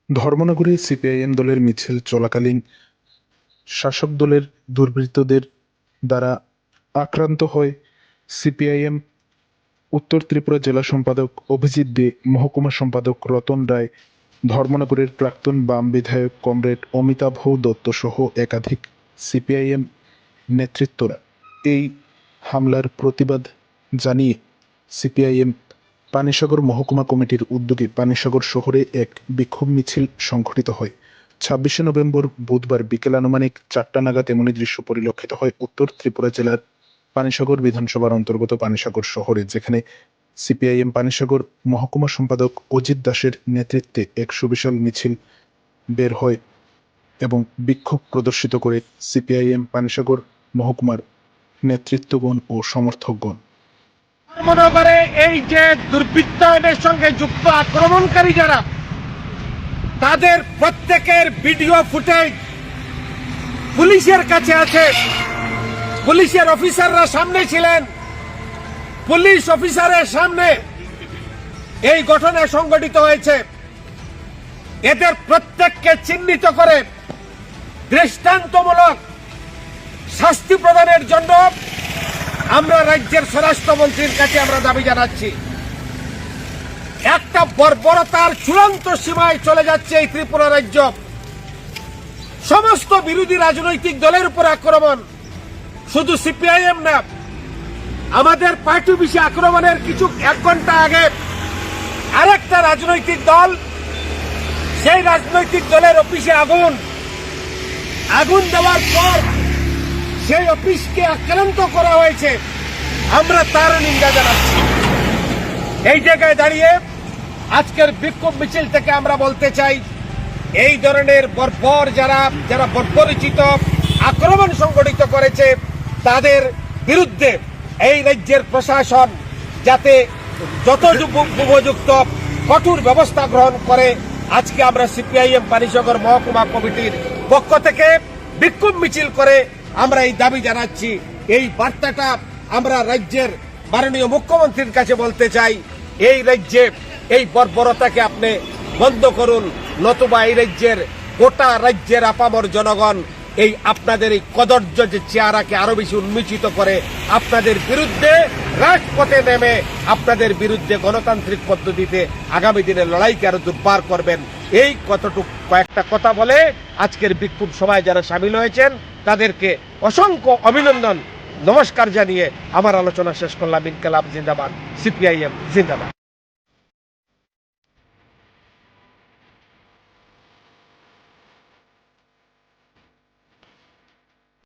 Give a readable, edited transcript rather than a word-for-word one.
ধর্মনগরে CPIM দলের মিছিল চলাকালীন শাসক দলের দুর্বৃত্তদের দ্বারা আক্রান্ত হয় সিপিআইএম উত্তর ত্রিপুরা জেলা সম্পাদক অভিজিৎ দে, মহকুমা সম্পাদক রতন রায়, ধর্মনগরের প্রাক্তন বাম বিধায়ক কমরেড অমিতাভ দত্ত সহ একাধিক সিপিআইএম নেতৃত্বরা। এই হামলার প্রতিবাদ জানিয়ে সিপিআইএম পানিসাগর মহকুমা কমিটির উদ্যোগে পানিসাগর শহরে এক বিক্ষোভ মিছিল সংঘটিত হয়। 26শে নভেম্বর বুধবার বিকেল আনুমানিক 4টা নাগাদ এমনই দৃশ্য পরিলক্ষিত হয় উত্তর ত্রিপুরা জেলার পানিসাগর বিধানসভার অন্তর্গত পানিসাগর শহরে, যেখানে সিপিআইএম পানিসাগর মহকুমা সম্পাদক অজিত দাসের নেতৃত্বে এক সুবিশাল মিছিল বের হয় এবং বিক্ষোভ প্রদর্শিত করে সিপিআইএম পানিসাগর মহকুমার নেতৃত্বগণ ও সমর্থকগণ। ধর্মনগরে এই যে দুর্বৃত্তায়নের সঙ্গে যুক্ত আক্রমণকারী যারা, তাদের প্রত্যেকের ভিডিও ফুটেজ পুলিশের কাছে আছে। পুলিশের অফিসাররা সামনে ছিলেন, পুলিশ অফিসারের সামনে এই ঘটনা সংঘটিত হয়েছে। এদের প্রত্যেককে চিহ্নিত করে দৃষ্টান্তমূলক শাস্তি প্রদানের জন্য আমরা রাজ্যের স্বরাষ্ট্রমন্ত্রীর কাছে আমরা দাবি জানাচ্ছি। একটা বর্বরতার চূড়ান্ত সীমায় চলে যাচ্ছে এই ত্রিপুরা রাজ্য। সমস্ত বিরোধী রাজনৈতিক দলের উপর আক্রমণ, শুধু সিপিআইএম না, আমাদের পার্টি অফিসে আক্রমণের কিছু 1 ঘন্টা আগে আরেকটা রাজনৈতিক দল, সেই রাজনৈতিক দলের অফিসে আগুন দেওয়ার পর সেই অফিসকে আক্রান্ত করা হয়েছে। আমরা তার নিন্দা জানাচ্ছি। এই জায়গায় দাঁড়িয়ে আজকের বিক্ষোভ মিছিল থেকে আমরা বলতে চাই, এই ধরনের বর্বর যারা বর্বরচিত আক্রমণ সংগঠিত করেছে, তাদের বিরুদ্ধে এই রাজ্যের প্রশাসন যাতে যথোপযুক্ত কঠোর ব্যবস্থা গ্রহণ করে। আজকে আমরা সিপিআইএম পানিসাগর মহকুমা কমিটির পক্ষ থেকে বিক্ষোভ মিছিল করে আমরা এই দাবি জানাচ্ছি। এই বার্তাটা আমরা রাজ্যের মাননীয় মুখ্যমন্ত্রীর কাছে বলতে চাই, এই রাজ্যে এই বর্বরতাকে আপনি বন্ধ করুন, নতুবা এই রাজ্যের গোটা রাজ্যের আপামর জনগণ এই আপনাদের এই কদর্য যে চেহারাকে আরো বেশি উন্মোচিত করে আপনাদের বিরুদ্ধে রাজপথে নেমে আপনাদের বিরুদ্ধে গণতান্ত্রিক পদ্ধতিতে আগামী দিনে লড়াইকে আরো দুর্বার করবেন। এই কয়েকটা কথা বলে আজকের বিক্ষোভ সভায় যারা সামিল হয়েছেন তাদেরকে অসংখ্য অভিনন্দন, নমস্কার জানিয়ে আমার আলোচনা শেষ করলাম। ইনকিলাব জিন্দাবাদ, সিপিআইএম জিন্দাবাদ।